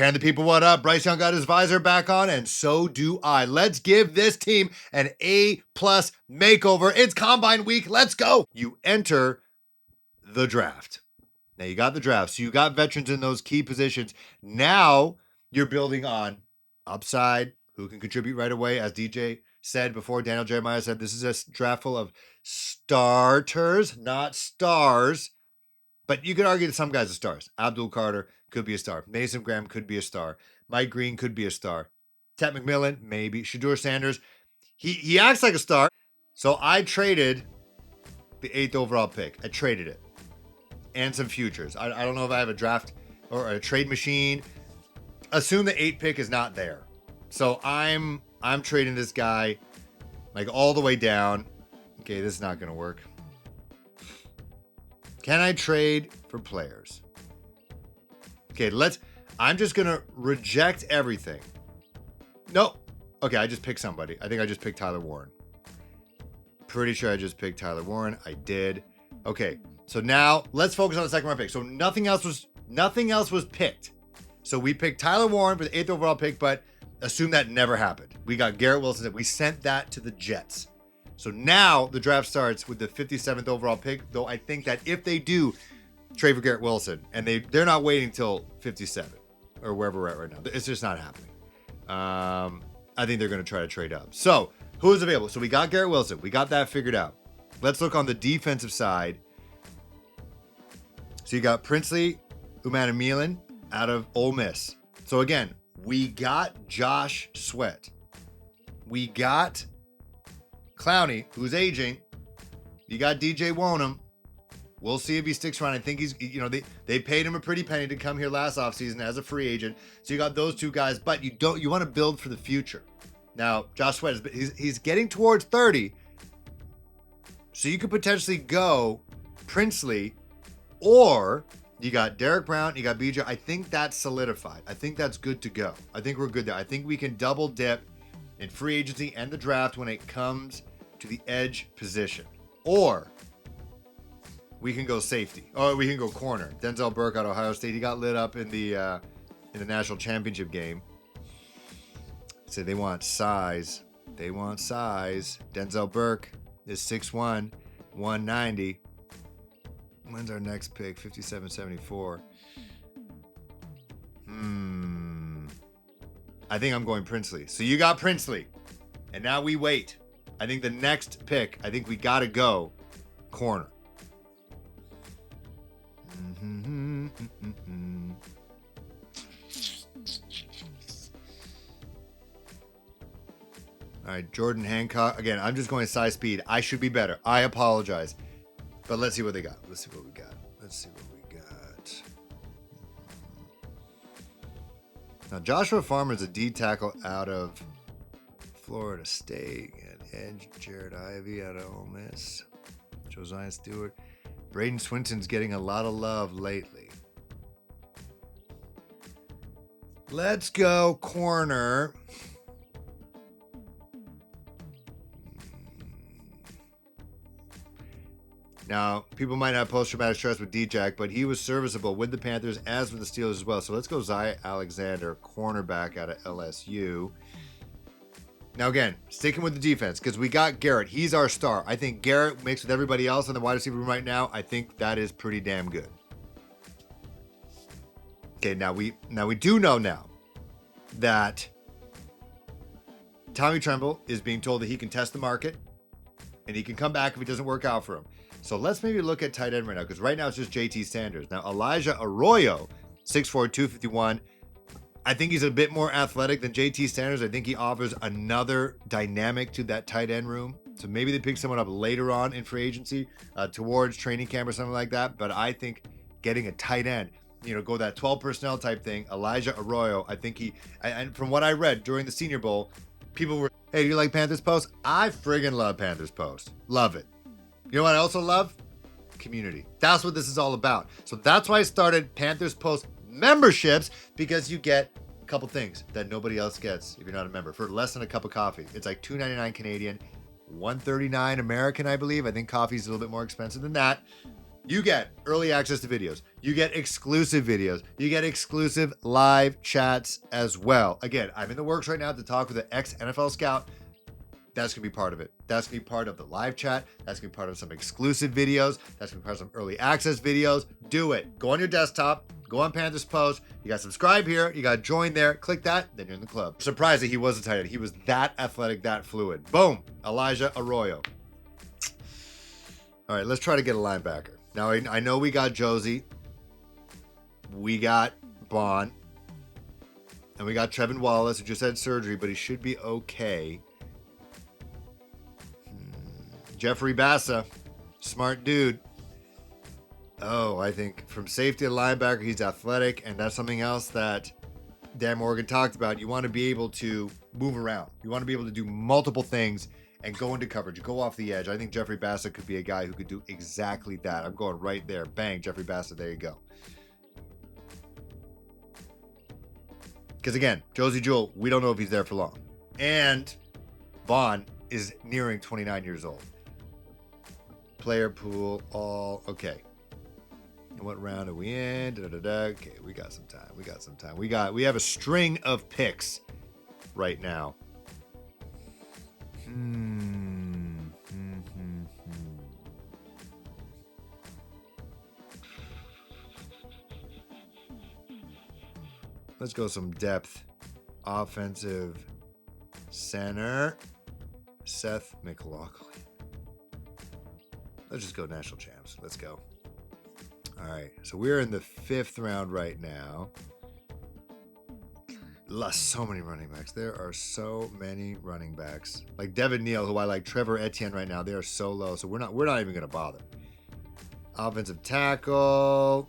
Panther people, what up? Bryce Young got his visor back on, and so do I. Let's give this team an A-plus makeover. It's Combine Week. Let's go. You enter the draft. Now, you got the draft, so you got veterans in those key positions. Now, you're building on upside, who can contribute right away. As DJ said before, Daniel Jeremiah said, this is a draft full of starters, not stars. But you could argue that some guys are stars. Abdul Carter could be a star. Mason Graham could be a star. Mike Green could be a star. Ted McMillan, maybe. Shadur Sanders, he acts like a star. So I traded the 8th overall pick. I traded it. And some futures. I don't know if I have a draft or a trade machine. Assume the 8th pick is not there. So I'm trading this guy like all the way down. Okay, this is not going to work. Can I trade for players? Okay, I'm just going to reject everything. No. Okay, I just picked somebody. I think I just picked Tyler Warren. Pretty sure I just picked Tyler Warren. I did. Okay, so now let's focus on the second round pick. So nothing else was picked. So we picked Tyler Warren for the 8th overall pick, but assume that never happened. We got Garrett Wilson. We sent that to the Jets. So now the draft starts with the 57th overall pick, though I think that if they do trade for Garrett Wilson, and they're not waiting until 57 or wherever we're at right now. It's just not happening. I think they're going to try to trade up. So who is available? So we got Garrett Wilson. We got that figured out. Let's look on the defensive side. So you got Princely Umanamilan out of Ole Miss. So again, we got Josh Sweat. We got Clowney, who's aging. You got DJ Wonham. We'll see if he sticks around. I think they paid him a pretty penny to come here last offseason as a free agent. So you got those two guys, but you want to build for the future. Now, Josh Sweat, he's getting towards 30. So you could potentially go Princely, or you got Derek Brown, you got BJ. I think that's solidified. I think that's good to go. I think we're good there. I think we can double dip in free agency and the draft when it comes to the edge position. Or we can go safety. Or we can go corner. Denzel Burke out of Ohio State. He got lit up in the national championship game. So they want size. Denzel Burke is 6'1", 190. When's our next pick? 57-74. I think I'm going Princely. So you got Princely. And now we wait. I think the next pick, I think we got to go corner. All right, Jordan Hancock. Again, I'm just going size speed. I should be better. I apologize. But let's see what they got. Let's see what we got. Now, Joshua Farmer's a D tackle out of Florida State. And edge, Jared Ivey out of Ole Miss. Josiah Stewart. Braden Swinton's getting a lot of love lately. Let's go corner. Now, people might have post-traumatic stress with D-Jack, but he was serviceable with the Panthers as with the Steelers as well. So let's go Zaya Alexander, cornerback out of LSU. Now, again, sticking with the defense, because we got Garrett. He's our star. I think Garrett mixed with everybody else in the wide receiver room right now. I think that is pretty damn good. Okay, now we do know now that Tommy Tremble is being told that he can test the market and he can come back if it doesn't work out for him. So let's maybe look at tight end right now, because right now it's just JT Sanders. Now, Elijah Arroyo, 6'4", 251. I think he's a bit more athletic than JT Sanders. I think he offers another dynamic to that tight end room. So maybe they pick someone up later on in free agency towards training camp or something like that. But I think getting a tight end, go that 12 personnel type thing, Elijah Arroyo, I think and from what I read during the Senior Bowl, people were, hey, do you like Panthers Post? I friggin' love Panthers Post. Love it. You know what I also love? Community. That's what this is all about. So that's why I started Panthers Post memberships, because you get a couple things that nobody else gets if you're not a member for less than a cup of coffee. It's like $2.99 Canadian, $1.39 American, I believe. I think coffee is a little bit more expensive than that. You get early access to videos. You get exclusive videos. You get exclusive live chats as well. Again, I'm in the works right now to talk with an ex-NFL scout. That's going to be part of it. That's going to be part of the live chat. That's going to be part of some exclusive videos. That's going to be part of some early access videos. Do it. Go on your desktop. Go on Panthers Post. You got to subscribe here. You got to join there. Click that. Then you're in the club. Surprised that he was a tight end. He was that athletic, that fluid. Boom. Elijah Arroyo. All right, let's try to get a linebacker. Now, I know we got Josie. We got Bond. And we got Trevin Wallace, who just had surgery, but he should be okay. Jeffrey Bassa, smart dude. Oh, I think from safety to linebacker, he's athletic, and that's something else that Dan Morgan talked about. You want to be able to move around. You want to be able to do multiple things and go into coverage, go off the edge. I think Jeffrey Bassa could be a guy who could do exactly that. I'm going right there. Bang, Jeffrey Bassa, there you go. Because again, Josie Jewell, we don't know if he's there for long. And Vaughn is nearing 29 years old. Player pool, all okay. And what round are we in? Okay, we got some time. We have a string of picks right now. Let's go some depth. Offensive center, Seth McLaughlin. Let's just go national champs. Let's go. All right. So we're in the 5th round right now. So many running backs. There are so many running backs. Like Devin Neal, who I like, Trevor Etienne right now. They are so low. So we're not even going to bother. Offensive tackle.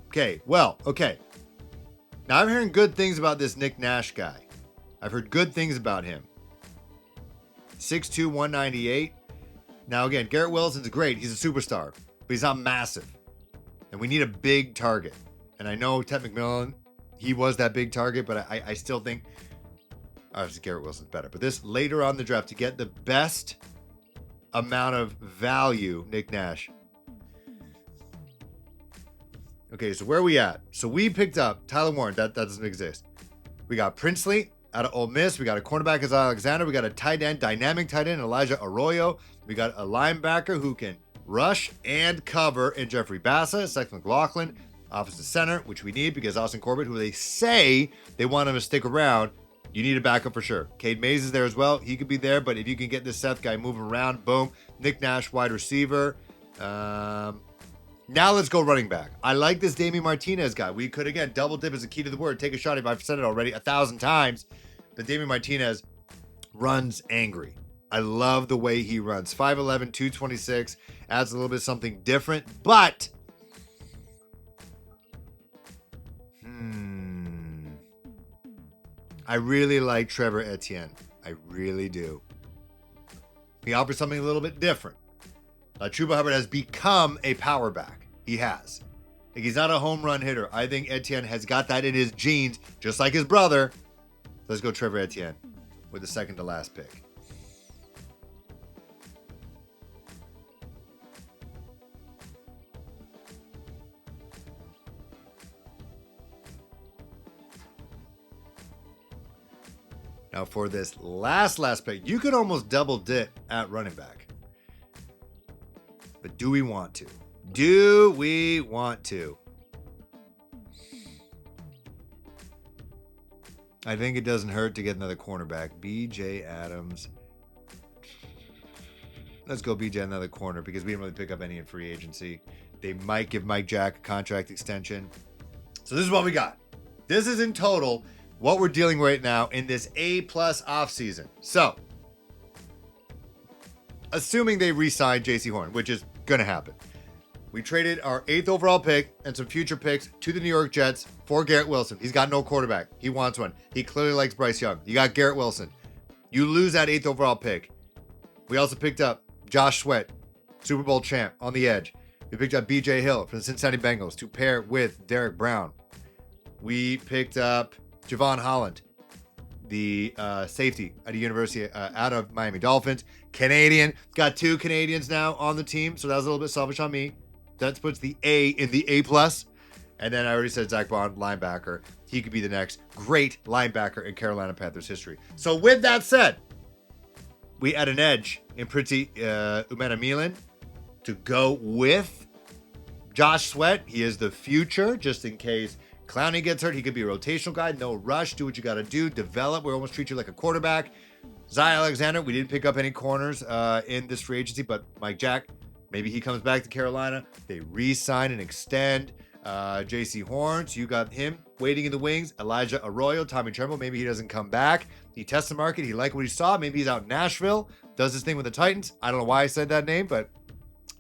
Okay. Well, okay. Now, I'm hearing good things about this Nick Nash guy. I've heard good things about him. 6'2", 198. Now, again, Garrett Wilson's great. He's a superstar, but he's not massive. And we need a big target. And I know Ted McMillan, he was that big target, but I still think obviously Garrett Wilson's better. But this later on in the draft, to get the best amount of value, Nick Nash. Okay, so where are we at? So we picked up Tyler Warren. That doesn't exist. We got Princely out of Ole Miss. We got a cornerback as Alexander. We got a tight end, dynamic tight end, Elijah Arroyo. We got a linebacker who can rush and cover in Jeffrey Bassa, Seth McLaughlin, offensive center, which we need because Austin Corbett, who they say they want him to stick around, you need a backup for sure. Cade Mays is there as well. He could be there, but if you can get this Seth guy moving around, boom. Nick Nash, wide receiver. Now let's go running back. I like this Damian Martinez guy. We could, again, double dip as a key to the word. Take a shot if I've said it already 1,000 times. But Damian Martinez runs angry. I love the way he runs. 5'11", 226. Adds a little bit something different. But I really like Trevor Etienne. I really do. He offers something a little bit different. Chuba Hubbard has become a power back. He has. Like, he's not a home run hitter. I think Etienne has got that in his genes, just like his brother. Let's go Trevor Etienne with the second to last pick. Now for this last pick, you could almost double dip at running back. But do we want to? Do we want to? I think it doesn't hurt to get another cornerback. BJ Adams. Let's go BJ another corner because we didn't really pick up any in free agency. They might give Mike Jack a contract extension. So this is what we got. This is in total what we're dealing with right now in this A+ offseason. So, assuming they re-sign J.C. Horn, which is going to happen. We traded our 8th overall pick and some future picks to the New York Jets for Garrett Wilson. He's got no quarterback. He wants one. He clearly likes Bryce Young. You got Garrett Wilson. You lose that 8th overall pick. We also picked up Josh Sweat, Super Bowl champ, on the edge. We picked up B.J. Hill from the Cincinnati Bengals to pair with Derek Brown. We picked up Javon Holland. the safety at a university out of Miami Dolphins. Canadian. Got 2 Canadians now on the team, so that was a little bit selfish on me. That puts the A in the A+. And then I already said Zach Bond, linebacker. He could be the next great linebacker in Carolina Panthers history. So with that said, we add an edge in Pretty Umanamilan to go with Josh Sweat. He is the future, just in case Clowney gets hurt. He could be a rotational guy. No rush. Do what you got to do. Develop. We almost treat you like a quarterback. Zay Alexander, we didn't pick up any corners in this free agency, but Mike Jack, maybe he comes back to Carolina. They re-sign and extend. J.C. Horns, you got him waiting in the wings. Elijah Arroyo, Tommy Tremble, maybe he doesn't come back. He tests the market. He liked what he saw. Maybe he's out in Nashville, does his thing with the Titans. I don't know why I said that name, but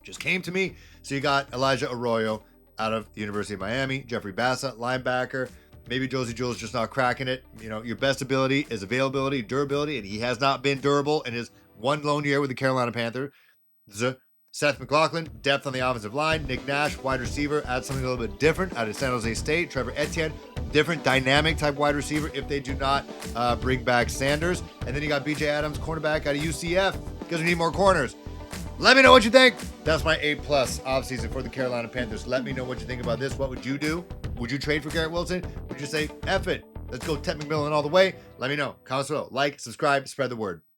just came to me. So you got Elijah Arroyo out of the University of Miami. Jeffrey Bassett, linebacker. Maybe Josie Jewell's just not cracking it. You know, your best ability is availability, durability, and he has not been durable in his one lone year with the Carolina Panthers. Seth McLaughlin, depth on the offensive line. Nick Nash, wide receiver, add something a little bit different out of San Jose State. Trevor Etienne, different dynamic type wide receiver if they do not bring back Sanders. And then you got BJ Adams, cornerback out of UCF, because we need more corners. Let me know what you think. That's my A+ offseason for the Carolina Panthers. Let me know what you think about this. What would you do? Would you trade for Garrett Wilson? Would you say, F it, let's go Ted McMillan all the way? Let me know. Comments below. Like, subscribe, spread the word.